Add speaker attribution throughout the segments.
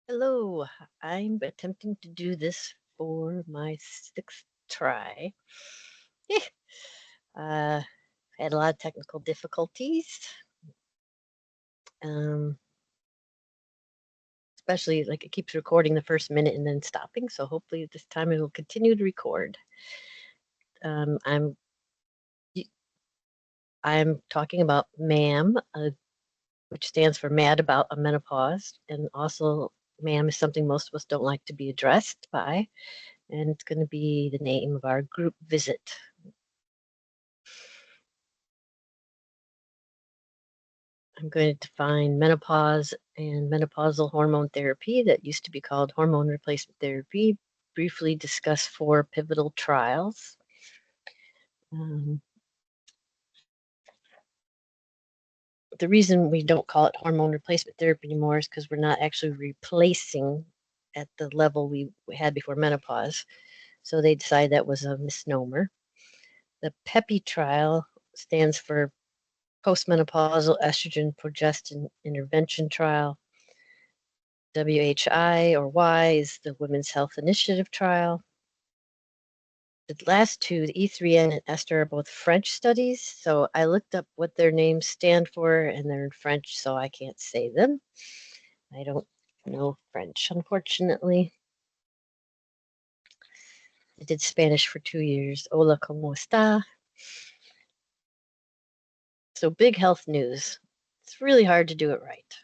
Speaker 1: Hello, I'm attempting to do this for my sixth try. Eh, uh, had a lot of technical difficulties, um, especially like it keeps recording the first minute and then stopping. So hopefully this time it will continue to record. Um, I'm y- I'm talking about MAAM, which stands for Mad About a Menopause, and also MAAM is something most of us don't like to be addressed by, and it's going to be the name of our group visit. I'm going to define menopause and menopausal hormone therapy that used to be called hormone replacement therapy, briefly discuss 4 pivotal trials. The reason we don't call it hormone replacement therapy anymore is because we're not actually replacing at the level we had before menopause. So they decided that was a misnomer. The PEPI trial stands for postmenopausal estrogen progestin intervention trial. WHI or Y is the Women's Health Initiative trial. The last two, the E3N and Esther, are both French studies. So I looked up what their names stand for, and they're in French, so I can't say them. I don't know French, unfortunately. I did Spanish for 2 years. Hola, ¿cómo está? So big health news. It's really hard to do it right.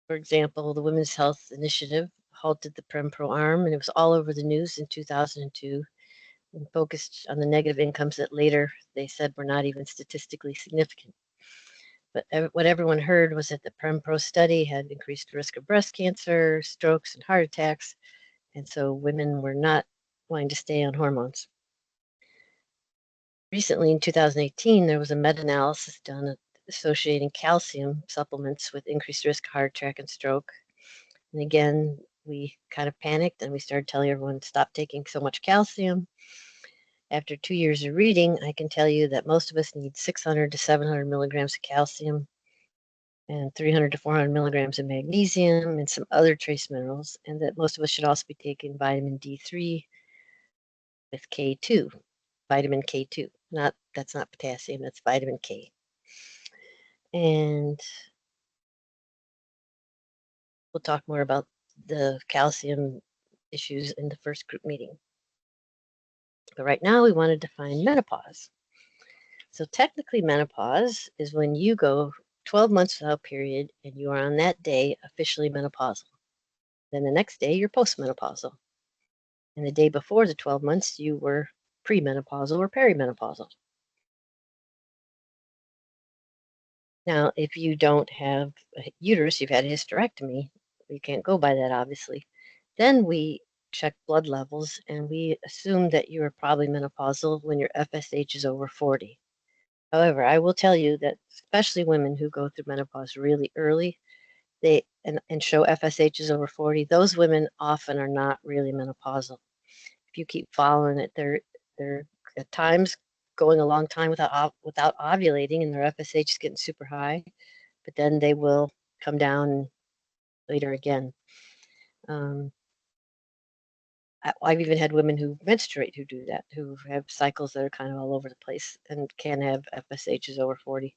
Speaker 1: For example, the Women's Health Initiative halted the Premarin, and it was all over the news in 2002 and focused on the negative incomes that later they said were not even statistically significant. But what everyone heard was that the Prempro study had increased risk of breast cancer, strokes, and heart attacks, and so women were not wanting to stay on hormones. Recently, in 2018, there was a meta-analysis done associating calcium supplements with increased risk of heart attack and stroke. And again, we kind of panicked and we started telling everyone to stop taking so much calcium. After 2 years of reading, I can tell you that most of us need 600 to 700 milligrams of calcium and 300 to 400 milligrams of magnesium and some other trace minerals, and that most of us should also be taking vitamin D3 with K2, vitamin K2. That's not potassium, that's vitamin K. And we'll talk more about the calcium issues in the first group meeting. But right now we want to define menopause. So technically menopause is when you go 12 months without period and you are on that day officially menopausal. Then the next day you're postmenopausal. And the day before the 12 months you were premenopausal or perimenopausal. Now, if you don't have a uterus, you've had a hysterectomy, you can't go by that obviously. Then we check blood levels and we assume that you are probably menopausal when your FSH is over 40. However, I will tell you that especially women who go through menopause really early, and show FSH is over 40, those women often are not really menopausal. If you keep following it, they're at times going a long time without ovulating and their FSH is getting super high, but then they will come down later again. I've even had women who menstruate who do that, who have cycles that are kind of all over the place and can have FSHs over 40.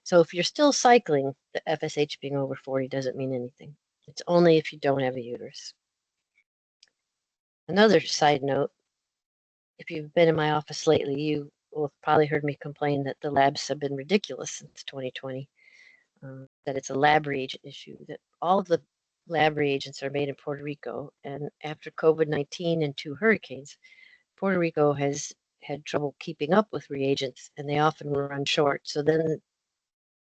Speaker 1: So if you're still cycling, the FSH being over 40 doesn't mean anything. It's only if you don't have a uterus. Another side note, if you've been in my office lately, you will have probably heard me complain that the labs have been ridiculous since 2020, that it's a lab reagent issue, that all of the lab reagents are made in Puerto Rico. And after COVID-19 and 2 hurricanes, Puerto Rico has had trouble keeping up with reagents and they often run short. So then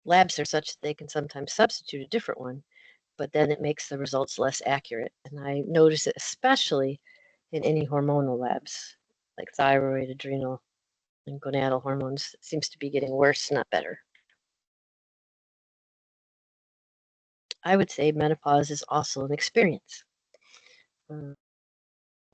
Speaker 1: labs are such that they can sometimes substitute a different one, but then it makes the results less accurate. And I notice it especially in any hormonal labs, like thyroid, adrenal, and gonadal hormones. It seems to be getting worse, not better. I would say menopause is also an experience. The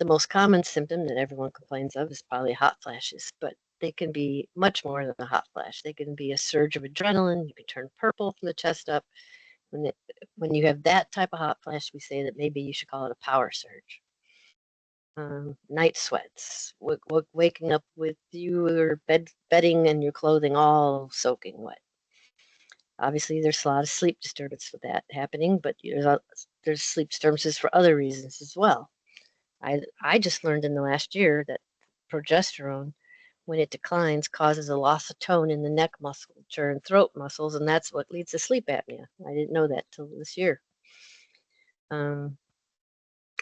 Speaker 1: most common symptom that everyone complains of is probably hot flashes, but they can be much more than a hot flash. They can be a surge of adrenaline. You can turn purple from the chest up. when you have that type of hot flash, we say that maybe you should call it a power surge. Night sweats, waking up with your bedding and your clothing all soaking wet. Obviously, there's a lot of sleep disturbance with that happening, but there's sleep disturbances for other reasons as well. I just learned in the last year that progesterone, when it declines, causes a loss of tone in the neck musculature and throat muscles, and that's what leads to sleep apnea. I didn't know that till this year.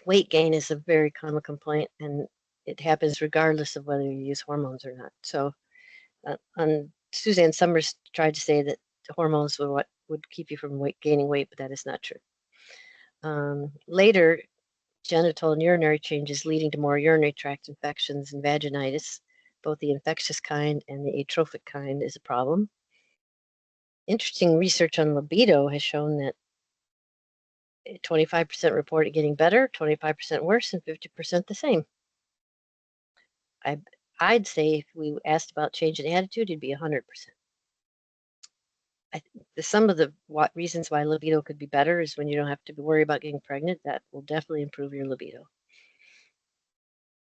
Speaker 1: Weight gain is a very common complaint, and it happens regardless of whether you use hormones or not. So, Suzanne Summers tried to say that the hormones were what would keep you from gaining weight, but that is not true. Later, genital and urinary changes leading to more urinary tract infections and vaginitis, both the infectious kind and the atrophic kind, is a problem. Interesting research on libido has shown that 25% reported getting better, 25% worse, and 50% the same. I'd say if we asked about change in attitude, it'd be 100%. Some of the reasons why libido could be better is when you don't have to worry about getting pregnant. That will definitely improve your libido.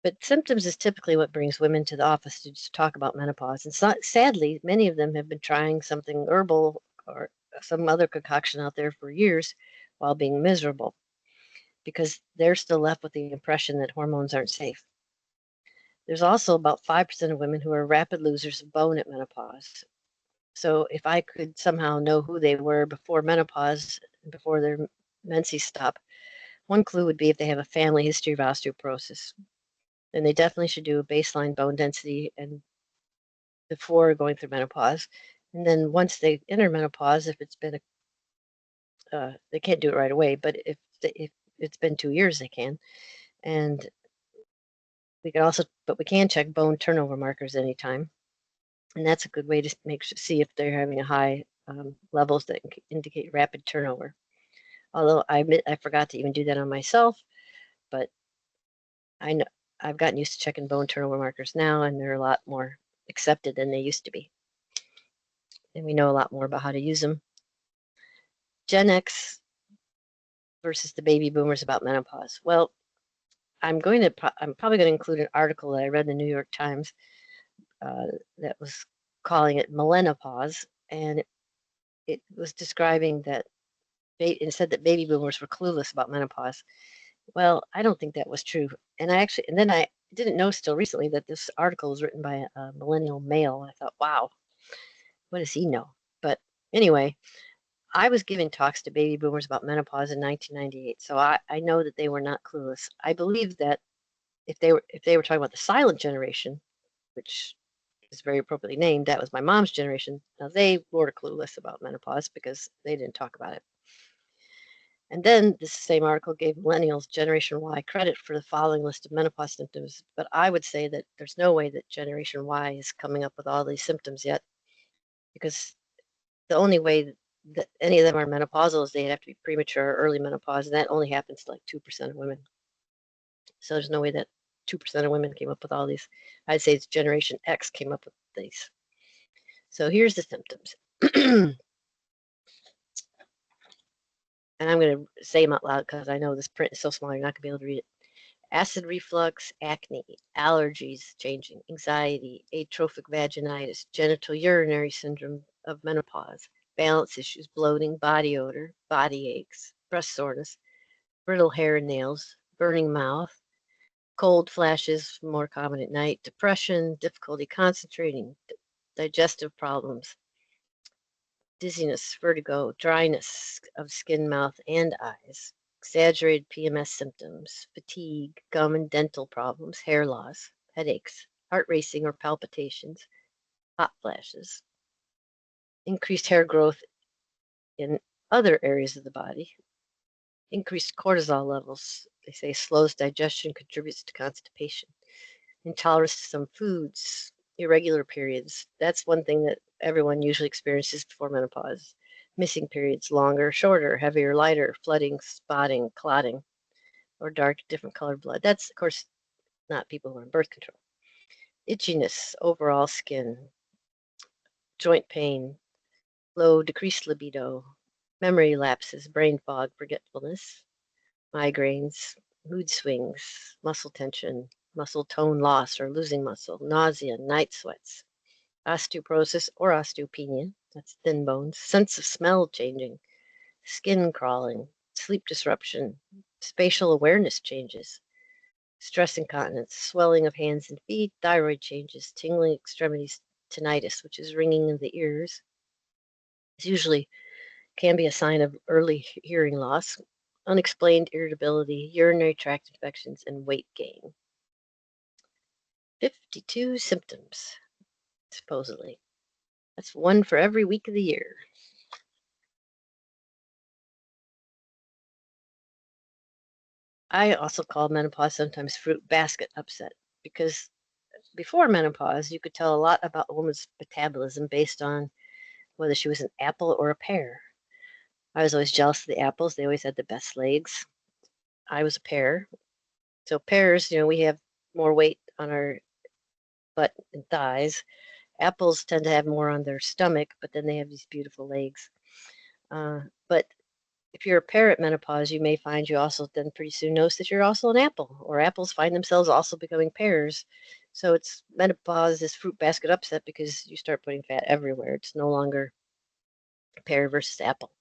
Speaker 1: But symptoms is typically what brings women to the office to just talk about menopause. And sadly, many of them have been trying something herbal or some other concoction out there for years while being miserable because they're still left with the impression that hormones aren't safe. There's also about 5% of women who are rapid losers of bone at menopause. So if I could somehow know who they were before menopause, before their menses stop, one clue would be if they have a family history of osteoporosis. Then they definitely should do a baseline bone density and before going through menopause. And then once they enter menopause, if it's been they can't do it right away, but if it's been 2 years, they can. And we can check bone turnover markers anytime. And that's a good way to see if they're having a high levels that indicate rapid turnover. Although I admit I forgot to even do that on myself, but I know I've gotten used to checking bone turnover markers now, and they're a lot more accepted than they used to be. And we know a lot more about how to use them. Gen X versus the baby boomers about menopause. Well, I'm probably going to include an article that I read in the New York Times that was calling it Menopause, and it was describing that it said that baby boomers were clueless about menopause. Well, I don't think that was true. And I didn't know still recently that this article was written by a millennial male. I thought, wow, what does he know? But anyway, I was giving talks to baby boomers about menopause in 1998, so I know that they were not clueless. I believe that if they were talking about the silent generation, which is very appropriately named, that was my mom's generation. Now they were clueless about menopause because they didn't talk about it. And then this same article gave millennials, Generation Y, credit for the following list of menopause symptoms. But I would say that there's no way that Generation Y is coming up with all these symptoms yet, because the only way that any of them are menopausal is they have to be premature or early menopause, and that only happens to like 2% of women. So there's no way that 2% of women came up with all these. I'd say it's Generation X came up with these. So here's the symptoms. And I'm going to say them out loud because I know this print is so small you're not going to be able to read it. Acid reflux, acne, allergies changing, anxiety, atrophic vaginitis, genital urinary syndrome of menopause, balance issues, bloating, body odor, body aches, breast soreness, brittle hair and nails, burning mouth, cold flashes, more common at night, depression, difficulty concentrating, digestive problems, dizziness, vertigo, dryness of skin, mouth, and eyes, exaggerated PMS symptoms, fatigue, gum and dental problems, hair loss, headaches, heart racing or palpitations, hot flashes, increased hair growth in other areas of the body, increased cortisol levels. They say slows digestion, contributes to constipation, intolerance to some foods, irregular periods. That's one thing that everyone usually experiences before menopause. Missing periods, longer, shorter, heavier, lighter, flooding, spotting, clotting, or dark, different colored blood. That's, of course, not people who are on birth control. Itchiness, overall skin, joint pain, low, decreased libido, memory lapses, brain fog, forgetfulness, migraines, mood swings, muscle tension, muscle tone loss or losing muscle, nausea, night sweats, osteoporosis or osteopenia, that's thin bones, sense of smell changing, skin crawling, sleep disruption, spatial awareness changes, stress incontinence, swelling of hands and feet, thyroid changes, tingling extremities, tinnitus, which is ringing in the ears. It's usually can be a sign of early hearing loss, unexplained irritability, urinary tract infections, and weight gain. 52 symptoms, supposedly. That's one for every week of the year. I also call menopause sometimes fruit basket upset because before menopause, you could tell a lot about a woman's metabolism based on whether she was an apple or a pear. I was always jealous of the apples. They always had the best legs. I was a pear. So pears, we have more weight on our butt and thighs. Apples tend to have more on their stomach, but then they have these beautiful legs. But if you're a pear at menopause, you may find you also then pretty soon notice that you're also an apple, or apples find themselves also becoming pears. So it's menopause, this fruit basket upset because you start putting fat everywhere. It's no longer pear versus apple.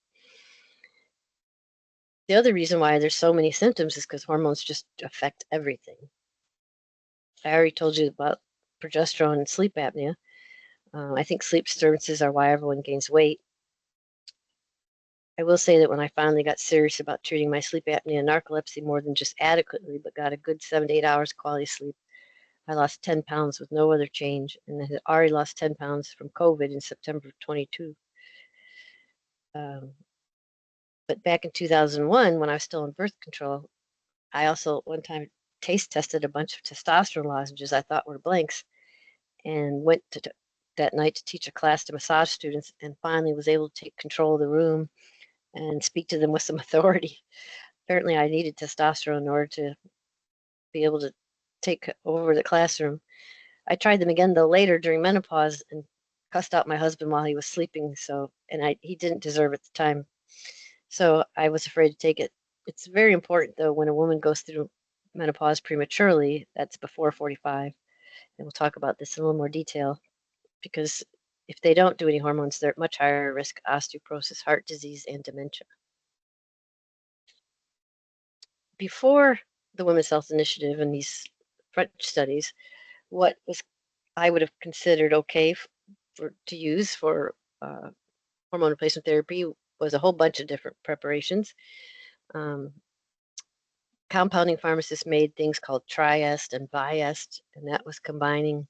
Speaker 1: The other reason why there's so many symptoms is because hormones just affect everything. I already told you about progesterone and sleep apnea. I think sleep disturbances are why everyone gains weight. I will say that when I finally got serious about treating my sleep apnea and narcolepsy more than just adequately, but got a good 7 to 8 hours quality sleep, I lost 10 pounds with no other change, and I had already lost 10 pounds from COVID in September of 22. But back in 2001, when I was still on birth control, I also one time taste tested a bunch of testosterone lozenges I thought were blanks and went that night to teach a class to massage students and finally was able to take control of the room and speak to them with some authority. Apparently, I needed testosterone in order to be able to take over the classroom. I tried them again though later during menopause and cussed out my husband while he was sleeping. He didn't deserve it at the time, so I was afraid to take it. It's very important though when a woman goes through menopause prematurely, that's before 45, and we'll talk about this in a little more detail because if they don't do any hormones, they're at much higher risk of osteoporosis, heart disease, and dementia. Before the Women's Health Initiative and these French studies, what was I would have considered okay to use for hormone replacement therapy was a whole bunch of different preparations. Um, Compounding pharmacists made things called Triest and Biest, and that was combining.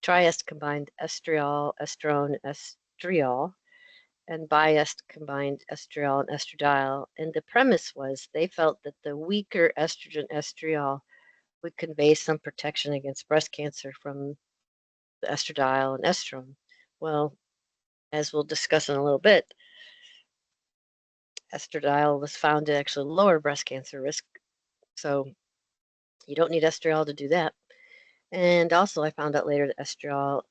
Speaker 1: Triest combined estriol, estrone, estriol, and Biest combined estriol and estradiol. And the premise was they felt that the weaker estrogen estriol would convey some protection against breast cancer from the estradiol and estrone. Well, as we'll discuss in a little bit, estradiol was found to actually lower breast cancer risk. So you don't need estriol to do that. And also, I found out later that estriol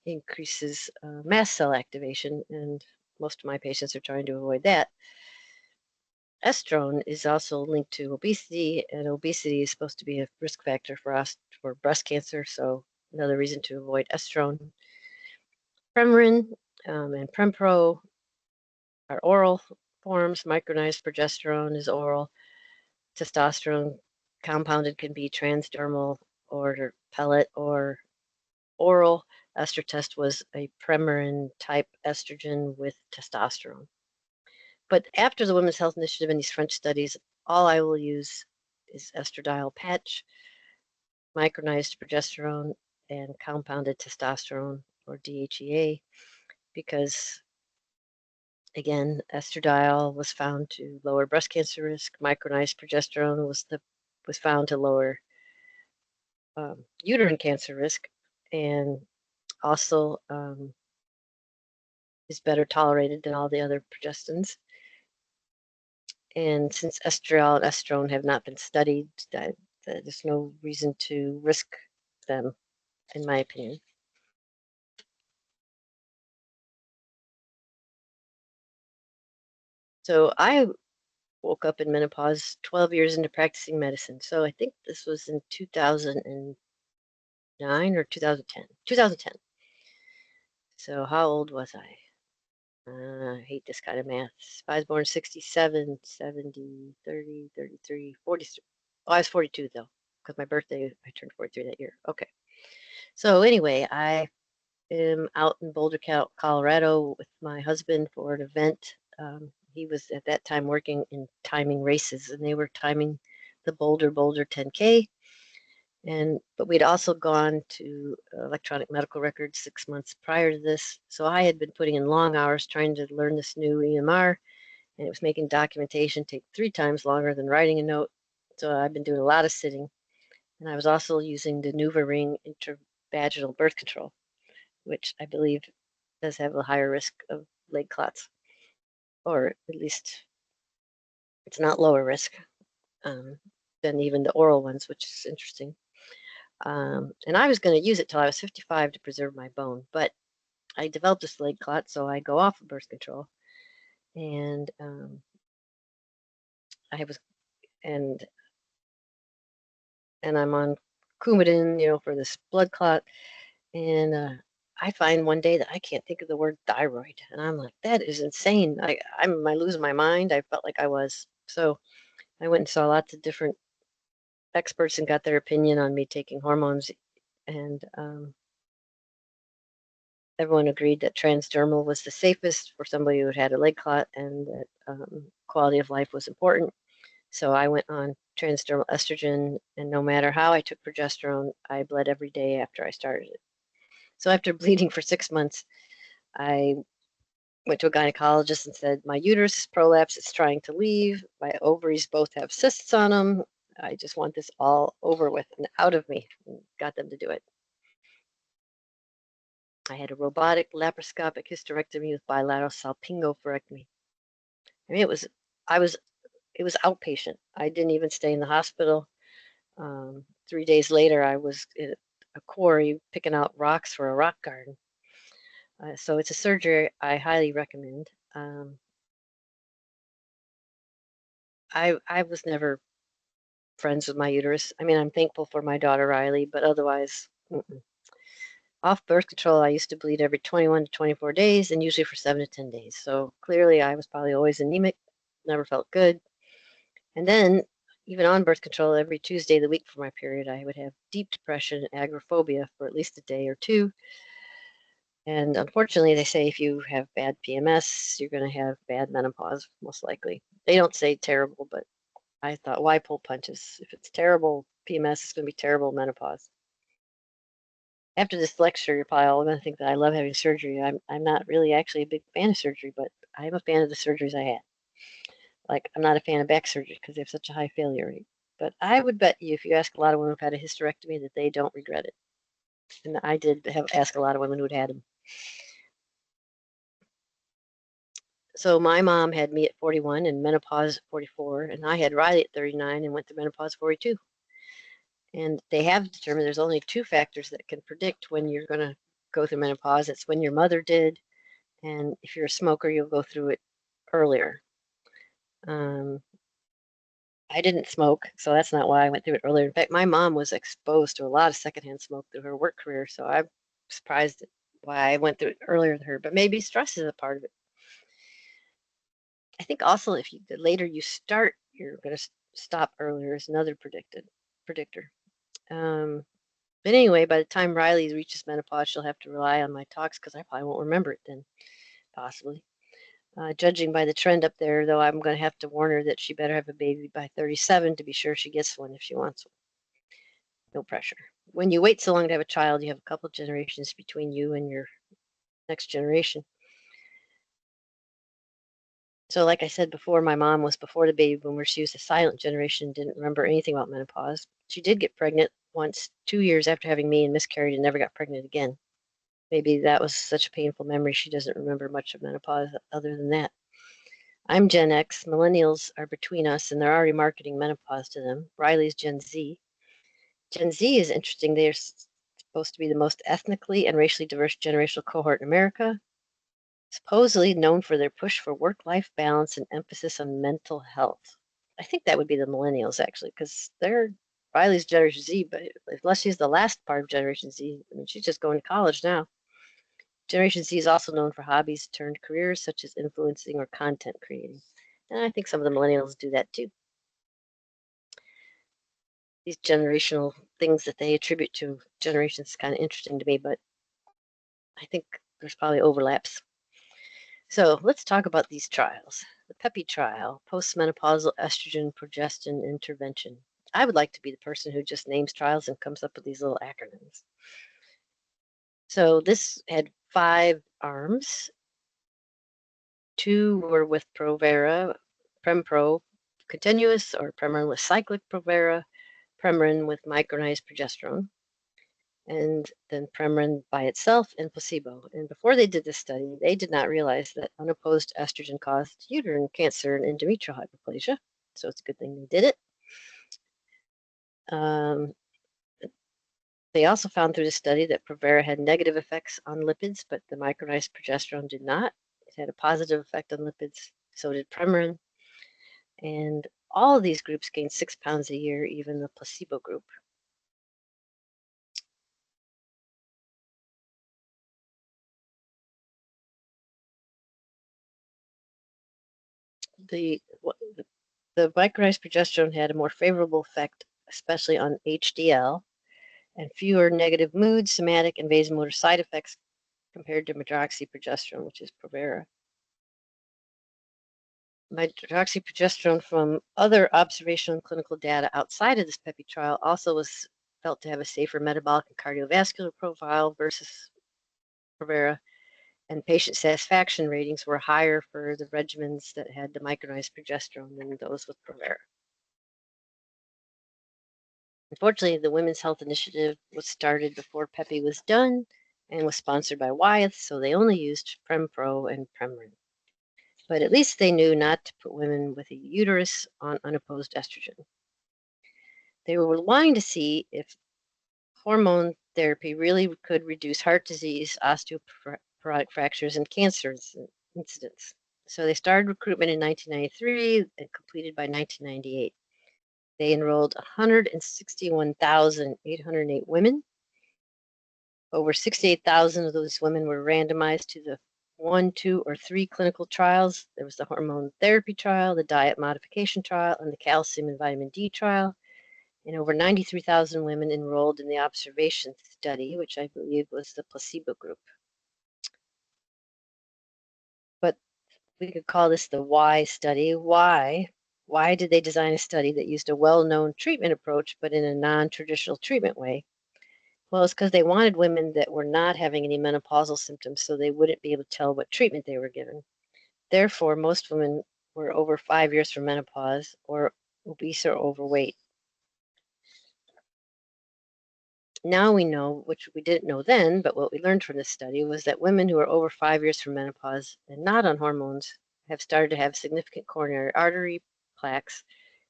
Speaker 1: increases mast cell activation, and most of my patients are trying to avoid that. Estrone is also linked to obesity, and obesity is supposed to be a risk factor for us for breast cancer. So another reason to avoid estrone. Premarin and Prempro are oral forms. Micronized progesterone is oral. Testosterone compounded can be transdermal or pellet or oral. Estrotest was a Premarin type estrogen with testosterone. But after the Women's Health Initiative and these French studies, all I will use is estradiol patch, micronized progesterone, and compounded testosterone or DHEA because again, estradiol was found to lower breast cancer risk. Micronized progesterone was found to lower uterine cancer risk, and also is better tolerated than all the other progestins. And since estriol and estrone have not been studied, there's no reason to risk them, in my opinion. So I woke up in menopause 12 years into practicing medicine. So I think this was in 2009 or 2010. 2010. So how old was I? I hate this kind of math. I was born 67, 70, 30, 33, 43. Oh, I was 42 though, because my birthday, I turned 43 that year. Okay. So anyway, I am out in Boulder, Colorado with my husband for an event. He was at that time working in timing races, and they were timing the Boulder 10K. But we'd also gone to electronic medical records 6 months prior to this. So I had been putting in long hours trying to learn this new EMR, and it was making documentation take 3 times longer than writing a note. So I've been doing a lot of sitting, and I was also using the NuvaRing intravaginal birth control, which I believe does have a higher risk of leg clots, or at least it's not lower risk um, than even the oral ones, which is interesting. And I was going to use it till I was 55 to preserve my bone, but I developed this leg clot, so I go off of birth control, and I was and and I'm on Coumadin, for this blood clot, and I find one day that I can't think of the word thyroid, and I'm like, that is insane. Am I losing my mind? I felt like I was. So I went and saw lots of different experts and got their opinion on me taking hormones, and everyone agreed that transdermal was the safest for somebody who had a leg clot, and that quality of life was important. So I went on transdermal estrogen, and no matter how I took progesterone, I bled every day after I started it. So after bleeding for 6 months, I went to a gynecologist and said, my uterus is prolapsed, it's trying to leave. My ovaries both have cysts on them. I just want this all over with and out of me. And got them to do it. I had a robotic laparoscopic hysterectomy with bilateral salpingo-oophorectomy. I mean, I was, it was outpatient. I didn't even stay in the hospital. 3 days later, I was at a quarry picking out rocks for a rock garden. So it's a surgery I highly recommend. I was never friends with my uterus. I mean, I'm thankful for my daughter Riley, but otherwise, off birth control, I used to bleed every 21 to 24 days and usually for 7 to 10 days. So clearly, I was probably always anemic, never felt good. And then, even on birth control, every Tuesday of the week for my period, I would have deep depression and agoraphobia for at least a day or two. And unfortunately, they say if you have bad PMS, you're going to have bad menopause, most likely. They don't say terrible, but I thought, why pull punches? If it's terrible PMS, it's going to be terrible menopause. After this lecture, you're probably all going to think that I love having surgery. I'm not really actually a big fan of surgery, but I'm a fan of the surgeries I had. Like, I'm not a fan of back surgery because they have such a high failure rate. But I would bet you, if you ask a lot of women who've had a hysterectomy, that they don't regret it. And I did ask a lot of women who'd had them. So my mom had me at 41 and menopause at 44, and I had Riley at 39 and went through menopause 42. And they have determined there's only 2 factors that can predict when you're going to go through menopause. It's when your mother did, and if you're a smoker, you'll go through it earlier. I didn't smoke, so that's not why I went through it earlier. In fact, my mom was exposed to a lot of secondhand smoke through her work career, so I'm surprised at why I went through it earlier than her. But maybe stress is a part of it. I think also if the later you start, you're going to stop earlier is another predictor. But anyway, by the time Riley reaches menopause, she'll have to rely on my talks because I probably won't remember it then, possibly. Judging by the trend up there, though, I'm going to have to warn her that she better have a baby by 37 to be sure she gets one if she wants one. No pressure. When you wait so long to have a child, you have a couple generations between you and your next generation. So like I said before, my mom was before the baby boomer. She was a silent generation, didn't remember anything about menopause. She did get pregnant once, 2 years after having me, and miscarried and never got pregnant again. Maybe that was such a painful memory she doesn't remember much of menopause other than that. I'm Gen X. Millennials are between us, and they're already marketing menopause to them. Riley's Gen Z. Gen Z is interesting. They're supposed to be the most ethnically and racially diverse generational cohort in America. supposedly known for their push for work-life balance and emphasis on mental health. I think that would be the millennials, actually, because they're Riley's Generation Z, but unless she's the last part of Generation Z, I mean, she's just going to college now. Generation Z is also known for hobbies turned careers such as influencing or content creating. And I think some of the millennials do that too. These generational things that they attribute to generations is kind of interesting to me, but I think there's probably overlaps. So let's talk about these trials. The PEPI trial, postmenopausal estrogen progestin intervention. I would like to be the person who just names trials and comes up with these little acronyms. So this had 5 arms. 2 were with Provera, Prempro continuous or Premarin with cyclic Provera, Premarin with micronized progesterone, and then Premarin by itself and placebo. And before they did this study, they did not realize that unopposed estrogen caused uterine cancer and endometrial hyperplasia. So it's a good thing they did it. Um, they also found through the study that Provera had negative effects on lipids, but the micronized progesterone did not. It had a positive effect on lipids, so did Premarin. And all of these groups gained 6 pounds a year, even the placebo group. The micronized progesterone had a more favorable effect, especially on HDL, and fewer negative mood, somatic, and vasomotor side effects compared to medroxyprogesterone, which is Provera. Medroxyprogesterone from other observational and clinical data outside of this PEPI trial also was felt to have a safer metabolic and cardiovascular profile versus Provera, and patient satisfaction ratings were higher for the regimens that had the micronized progesterone than those with Provera. Unfortunately, the Women's Health Initiative was started before PEPI was done and was sponsored by Wyeth, so they only used Prempro and Premarin. But at least they knew not to put women with a uterus on unopposed estrogen. They were wanting to see if hormone therapy really could reduce heart disease, osteoporotic fractures, and cancer incidence. So they started recruitment in 1993 and completed by 1998. They enrolled 161,808 women. Over 68,000 of those women were randomized to the 1, 2, or 3 clinical trials. There was the hormone therapy trial, the diet modification trial, and the calcium and vitamin D trial. And over 93,000 women enrolled in the observation study, which I believe was the placebo group. But we could call this the why study. Why? Why did they design a study that used a well-known treatment approach, but in a non-traditional treatment way? Well, it's because they wanted women that were not having any menopausal symptoms, so they wouldn't be able to tell what treatment they were given. Therefore, most women were over 5 years from menopause or obese or overweight. Now we know, which we didn't know then, but what we learned from this study was that women who are over 5 years from menopause and not on hormones have started to have significant coronary artery plaques,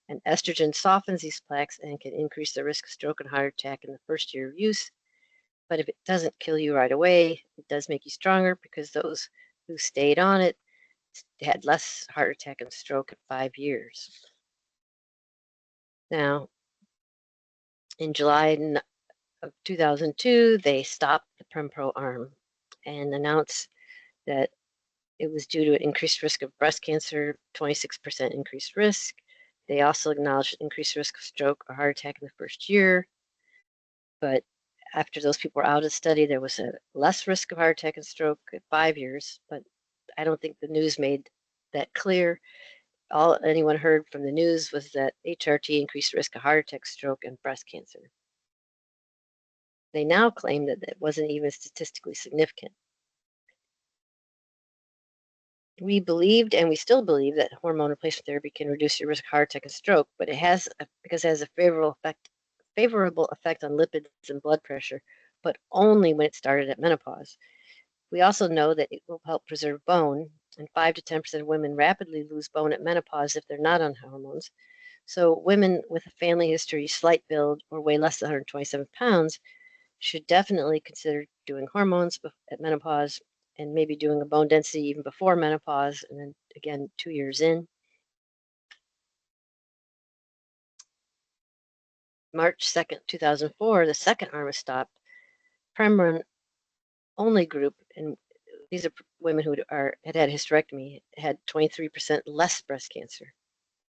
Speaker 1: and estrogen softens these plaques and can increase the risk of stroke and heart attack in the first year of use. But if it doesn't kill you right away, it does make you stronger because those who stayed on it had less heart attack and stroke at 5 years. Now, in July of 2002, they stopped the Prempro arm and announced that it was due to an increased risk of breast cancer, 26% increased risk. They also acknowledged increased risk of stroke or heart attack in the first year. But after those people were out of the study, there was a less risk of heart attack and stroke at 5 years. But I don't think the news made that clear. All anyone heard from the news was that HRT increased risk of heart attack, stroke, and breast cancer. They now claim that it wasn't even statistically significant. We believed, and we still believe, that hormone replacement therapy can reduce your risk of heart attack and stroke, but it has because it has a favorable effect on lipids and blood pressure, but only when it started at menopause. We also know that it will help preserve bone, and 5 to 10% of women rapidly lose bone at menopause if they're not on hormones. So women with a family history, slight build, or weigh less than 127 pounds should definitely consider doing hormones at menopause, and maybe doing a bone density even before menopause, and then again 2 years in. March 2nd, 2004, the second arm was stopped. Premarin only group, and these are women who had had hysterectomy, had 23% less breast cancer.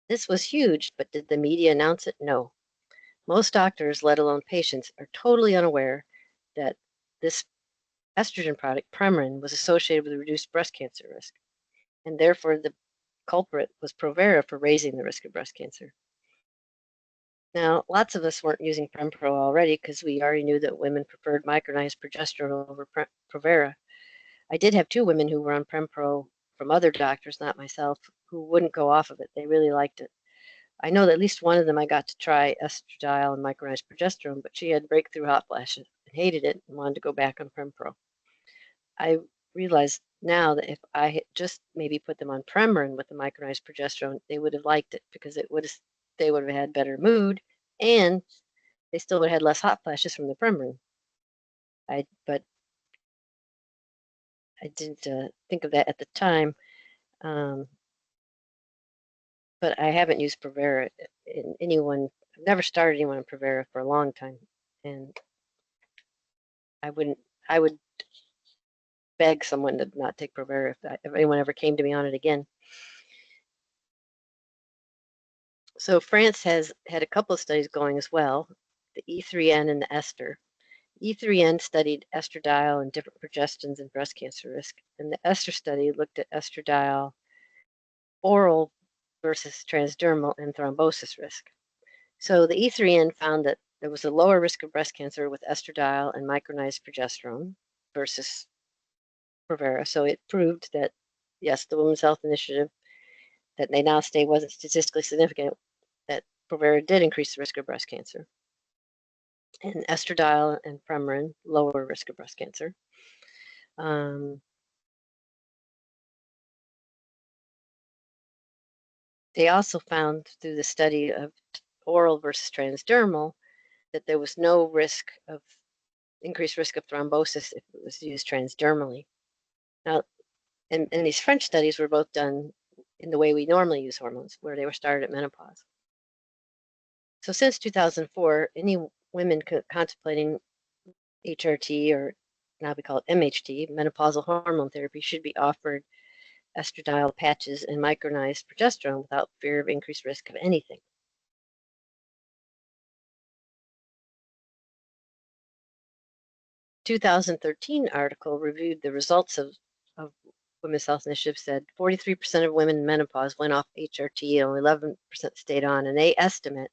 Speaker 1: This was huge, but did the media announce it? No. Most doctors, let alone patients, are totally unaware that this estrogen product, Premarin, was associated with a reduced breast cancer risk, and therefore the culprit was Provera for raising the risk of breast cancer. Now, lots of us weren't using Prempro already because we already knew that women preferred micronized progesterone over Provera. I did have 2 women who were on Prempro from other doctors, not myself, who wouldn't go off of it. They really liked it. I know that at least one of them I got to try estradiol and micronized progesterone, but she had breakthrough hot flashes and hated it and wanted to go back on Prempro. I realize now that if I had just maybe put them on Premarin with the micronized progesterone, they would have liked it because they would have had better mood, and they still would have had less hot flashes from the Premarin. But I didn't think of that at the time. But I haven't used Provera in anyone. I've never started anyone on Provera for a long time, and I would beg someone to not take Provera if anyone ever came to me on it again. So France has had a couple of studies going as well, the E3N and the Ester. E3N studied estradiol and different progestins and breast cancer risk, and the Ester study looked at estradiol oral versus transdermal and thrombosis risk. So the E3N found that there was a lower risk of breast cancer with estradiol and micronized progesterone versus Provera. So it proved that, yes, the Women's Health Initiative that they now say wasn't statistically significant, that Provera did increase the risk of breast cancer. And estradiol and Premarin, lower risk of breast cancer. They also found through the study of oral versus transdermal that there was no risk of increased risk of thrombosis if it was used transdermally. Now, and these French studies were both done in the way we normally use hormones, where they were started at menopause. So since 2004, any women contemplating HRT, or now we call it MHT, menopausal hormone therapy, should be offered estradiol patches and micronized progesterone without fear of increased risk of anything. A 2013 article reviewed the results of Women's Health Initiative said 43% of women in menopause went off HRT and only 11% stayed on, and they estimate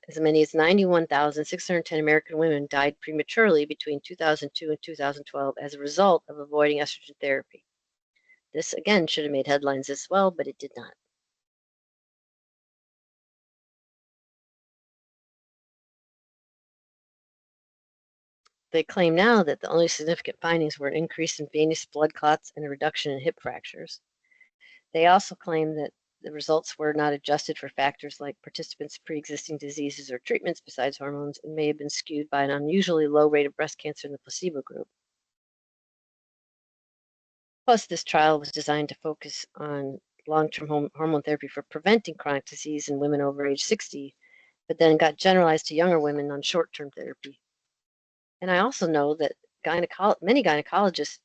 Speaker 1: as many as 91,610 American women died prematurely between 2002 and 2012 as a result of avoiding estrogen therapy. This, again, should have made headlines as well, but it did not. They claim now that the only significant findings were an increase in venous blood clots and a reduction in hip fractures. They also claim that the results were not adjusted for factors like participants' pre-existing diseases or treatments besides hormones, and may have been skewed by an unusually low rate of breast cancer in the placebo group. Plus, this trial was designed to focus on long-term hormone therapy for preventing chronic disease in women over age 60, but then got generalized to younger women on short-term therapy. And I also know that many gynecologists,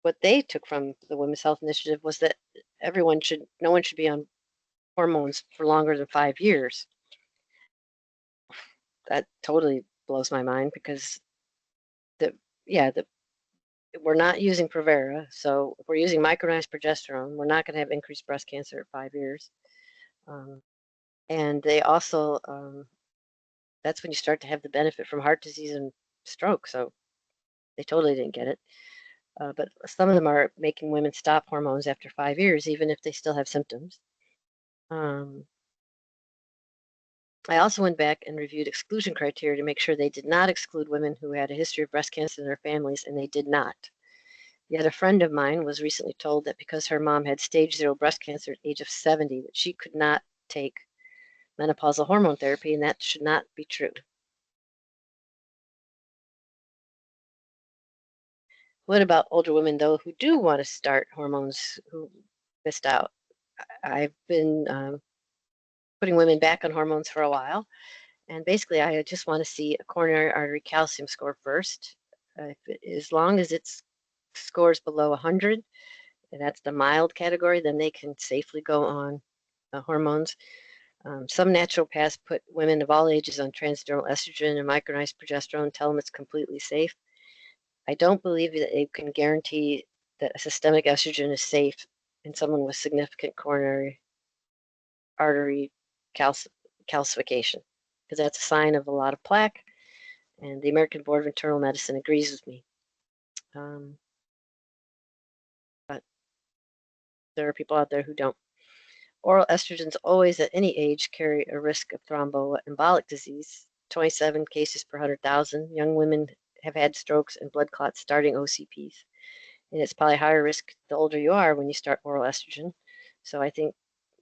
Speaker 1: what they took from the Women's Health Initiative was that no one should be on hormones for longer than 5 years. That totally blows my mind because we're not using Provera, so if we're using micronized progesterone, we're not going to have increased breast cancer at 5 years. And they also, that's when you start to have the benefit from heart disease and stroke. So they totally didn't get it. But some of them are making women stop hormones after 5 years, even if they still have symptoms. I also went back and reviewed exclusion criteria to make sure they did not exclude women who had a history of breast cancer in their families, and they did not. Yet a friend of mine was recently told that because her mom had stage 0 breast cancer at the age of 70, that she could not take menopausal hormone therapy, and that should not be true. What about older women, though, who do want to start hormones who missed out? I've been putting women back on hormones for a while, and basically, I just want to see a coronary artery calcium score first. As long as it scores below 100, and that's the mild category, then they can safely go on hormones. Some naturopaths put women of all ages on transdermal estrogen and micronized progesterone, tell them it's completely safe. I don't believe that they can guarantee that a systemic estrogen is safe in someone with significant coronary artery calcification, because that's a sign of a lot of plaque, and the American Board of Internal Medicine agrees with me. But there are people out there who don't. Oral estrogens always at any age carry a risk of thromboembolic disease. 27 cases per 100,000. Young women have had strokes and blood clots starting OCPs. And it's probably higher risk the older you are when you start oral estrogen. So I think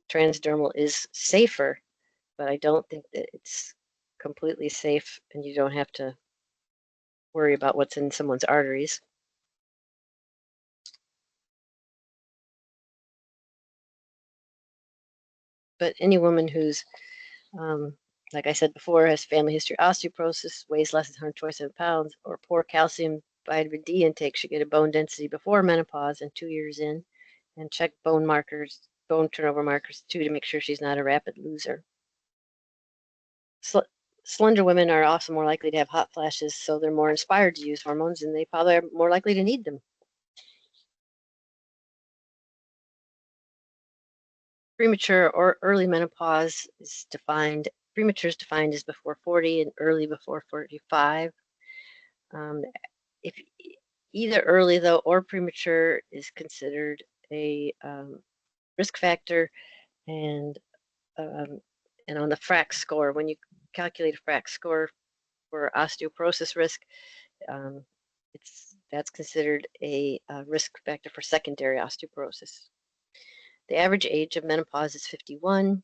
Speaker 1: transdermal is safer, but I don't think that it's completely safe and you don't have to worry about what's in someone's arteries. But any woman who's, like I said before, has family history osteoporosis, weighs less than 127 pounds, or poor calcium vitamin D intake should get a bone density before menopause and 2 years in, and check bone markers, bone turnover markers too, to make sure she's not a rapid loser. Slender women are also more likely to have hot flashes, so they're more inspired to use hormones, and they probably are more likely to need them. Premature or early menopause is defined, premature is defined as before 40 and early before 45. If either early, though, or premature is considered a risk factor, and on the FRAX score, when you calculate a FRAX score for osteoporosis risk, that's considered a risk factor for secondary osteoporosis. The average age of menopause is 51.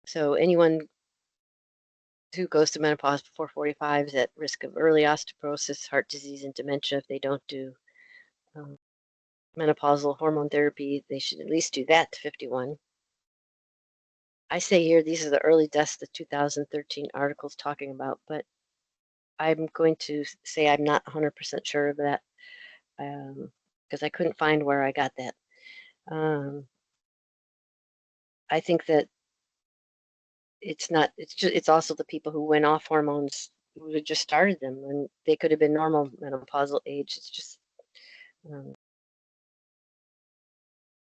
Speaker 1: So anyone who goes to menopause before 45 is at risk of early osteoporosis, heart disease, and dementia if they don't do menopausal hormone therapy. They should at least do that to 51. I say here these are the early deaths the 2013 article's talking about, but I'm going to say I'm not 100% sure of that because I couldn't find where I got that. I think that it's also the people who went off hormones who had just started them, and they could have been normal menopausal age. It's just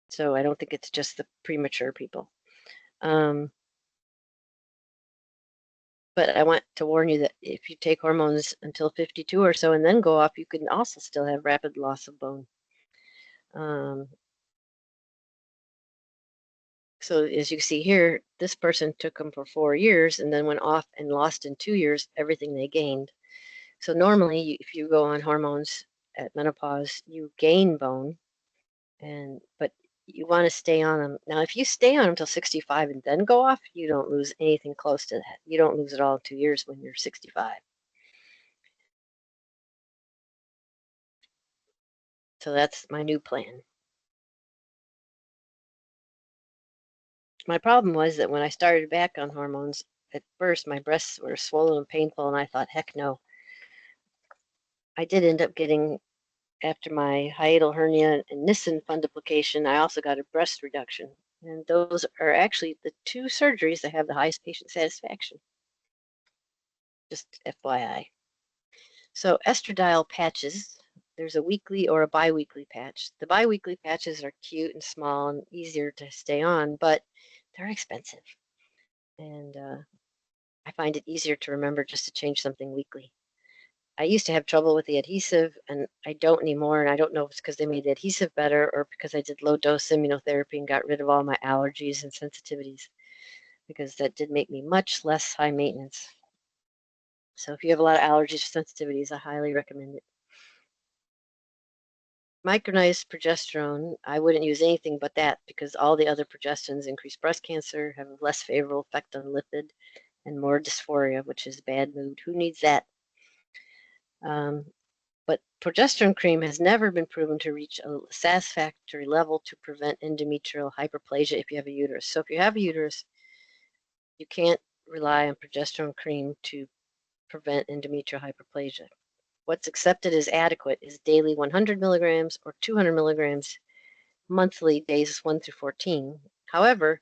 Speaker 1: so I don't think it's just the premature people. But I want to warn you that if you take hormones until 52 or so and then go off, you can also still have rapid loss of bone. So as you see here, this person took them for 4 years and then went off and lost in 2 years everything they gained. So normally, if you go on hormones at menopause, you gain bone, but you want to stay on them. Now, if you stay on them until 65 and then go off, you don't lose anything close to that. You don't lose it all in 2 years when you're 65. So that's my new plan. My problem was that when I started back on hormones, at first my breasts were swollen and painful, and I thought, heck no. I did end up getting, after my hiatal hernia and Nissen fundoplication, I also got a breast reduction. And those are actually the 2 surgeries that have the highest patient satisfaction. Just FYI. So estradiol patches, there's a weekly or a biweekly patch. The biweekly patches are cute and small and easier to stay on, but they're expensive. And I find it easier to remember just to change something weekly. I used to have trouble with the adhesive, and I don't anymore. And I don't know if it's because they made the adhesive better or because I did low dose immunotherapy and got rid of all my allergies and sensitivities, because that did make me much less high maintenance. So if you have a lot of allergies or sensitivities, I highly recommend it. Micronized progesterone, I wouldn't use anything but that because all the other progestins increase breast cancer, have a less favorable effect on lipid, and more dysphoria, which is bad mood. Who needs that? But progesterone cream has never been proven to reach a satisfactory level to prevent endometrial hyperplasia if you have a uterus. So if you have a uterus, you can't rely on progesterone cream to prevent endometrial hyperplasia. What's accepted as adequate is daily 100 milligrams or 200 milligrams monthly, days 1 through 14. However,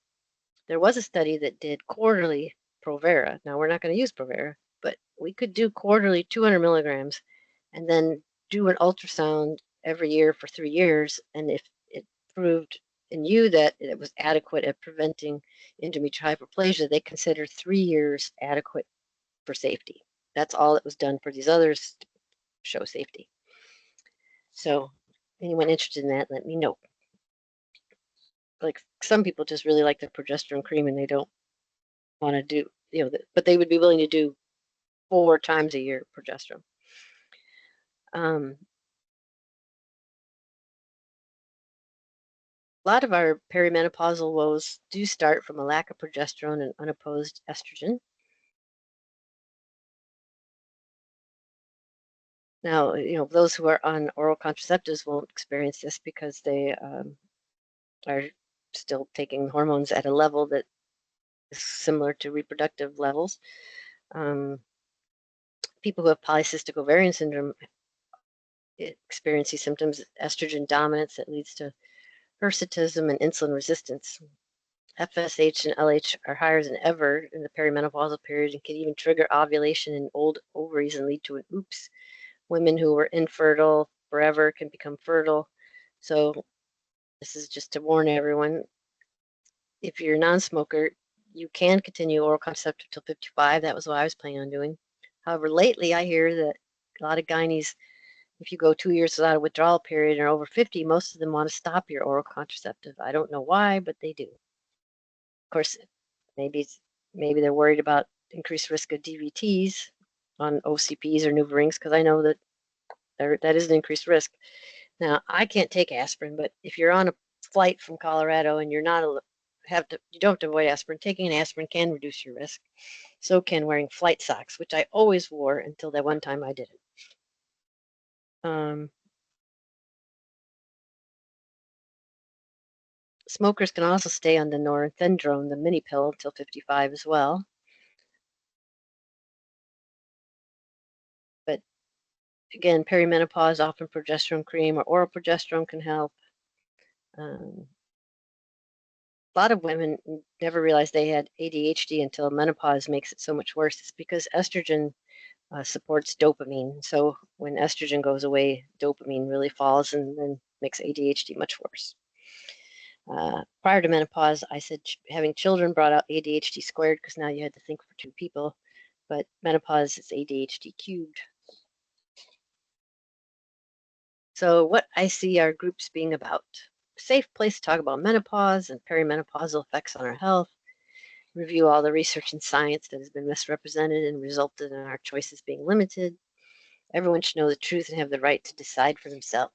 Speaker 1: there was a study that did quarterly Provera. Now, we're not going to use Provera, but we could do quarterly 200 milligrams and then do an ultrasound every year for 3 years. And if it proved in you that it was adequate at preventing endometrial hyperplasia, they considered 3 years adequate for safety. That's all that was done for these others to show safety. So anyone interested in that, let me know. Like some people just really like the progesterone cream and they don't want to do, but they would be willing to do 4 times a year progesterone. A lot of our perimenopausal woes do start from a lack of progesterone and unopposed estrogen. Now, those who are on oral contraceptives won't experience this because they are still taking hormones at a level that is similar to reproductive levels. People who have polycystic ovarian syndrome experience these symptoms, estrogen dominance that leads to hirsutism and insulin resistance. FSH and LH are higher than ever in the perimenopausal period and can even trigger ovulation in old ovaries and lead to an oops. Women who were infertile forever can become fertile. So this is just to warn everyone. If you're a non-smoker, you can continue oral contraceptive till 55. That was what I was planning on doing. However, lately I hear that a lot of gynaes, if you go 2 years without a withdrawal period and are over 50, most of them want to stop your oral contraceptive. I don't know why, but they do. Of course, maybe they're worried about increased risk of DVTs on OCPs or NuvaRings, because I know that that is an increased risk. Now, I can't take aspirin, but if you're on a flight from Colorado and you're not you don't have to avoid aspirin, taking an aspirin can reduce your risk. So can wearing flight socks, which I always wore until that one time I didn't. Smokers can also stay on the norethindrone, the mini pill, until 55 as well. But again, perimenopause, often progesterone cream or oral progesterone can help. A lot of women never realize they had ADHD until menopause makes it so much worse. It's because estrogen supports dopamine. So when estrogen goes away, dopamine really falls and then makes ADHD much worse. Prior to menopause, I said having children brought out ADHD squared because now you had to think for 2 people. But menopause is ADHD cubed. So what I see our groups being about: a safe place to talk about menopause and perimenopausal effects on our health, review all the research and science that has been misrepresented and resulted in our choices being limited. Everyone should know the truth and have the right to decide for themselves.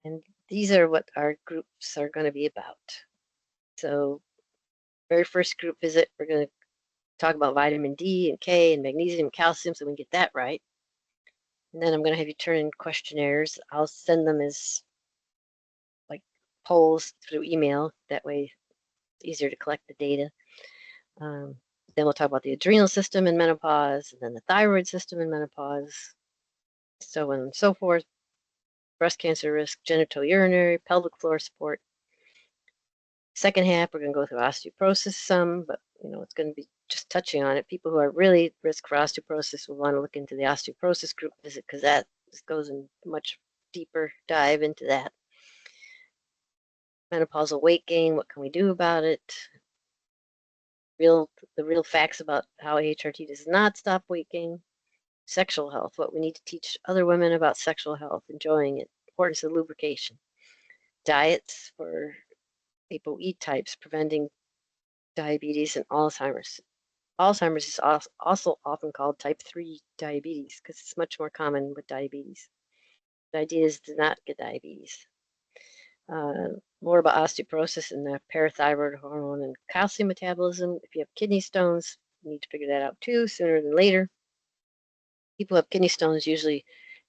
Speaker 1: And these are what our groups are going to be about. So very first group visit, we're going to talk about vitamin D and K and magnesium and calcium so we can get that right. And then I'm going to have you turn in questionnaires. I'll send them as like polls through email. That way it's easier to collect the data. Then we'll talk about the adrenal system in menopause, and then the thyroid system in menopause, so on and so forth. Breast cancer risk, genitourinary, pelvic floor support. Second half, we're going to go through osteoporosis some, but it's going to be just touching on it. People who are really at risk for osteoporosis will want to look into the osteoporosis group visit because that goes in much deeper dive into that. Menopausal weight gain, what can we do about it? The real facts about how AHRT does not stop weight gain. Sexual health, what we need to teach other women about sexual health, enjoying it, importance of lubrication. Diets for ApoE types, preventing diabetes and Alzheimer's. Alzheimer's is also often called type 3 diabetes because it's much more common with diabetes. The idea is to not get diabetes. More about osteoporosis and the parathyroid hormone and calcium metabolism. If you have kidney stones, you need to figure that out too, sooner than later. People who have kidney stones usually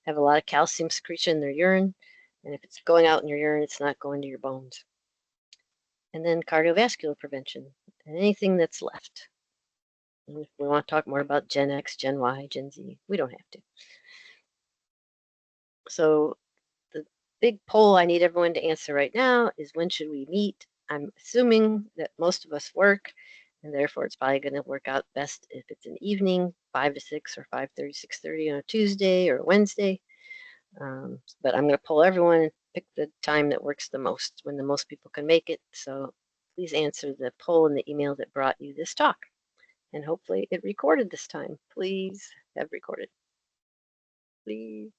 Speaker 1: have a lot of calcium secretion in their urine. And if it's going out in your urine, it's not going to your bones. And then cardiovascular prevention and anything that's left. And if we want to talk more about Gen X, Gen Y, Gen Z, we don't have to. So the big poll I need everyone to answer right now is, when should we meet? I'm assuming that most of us work, and therefore it's probably going to work out best if it's an evening, 5 to 6 or 5:30, 6:30 on a Tuesday or a Wednesday. But I'm going to poll everyone and pick the time that works the most, when the most people can make it. So please answer the poll in the email that brought you this talk. And hopefully it recorded this time. Please have recorded. Please.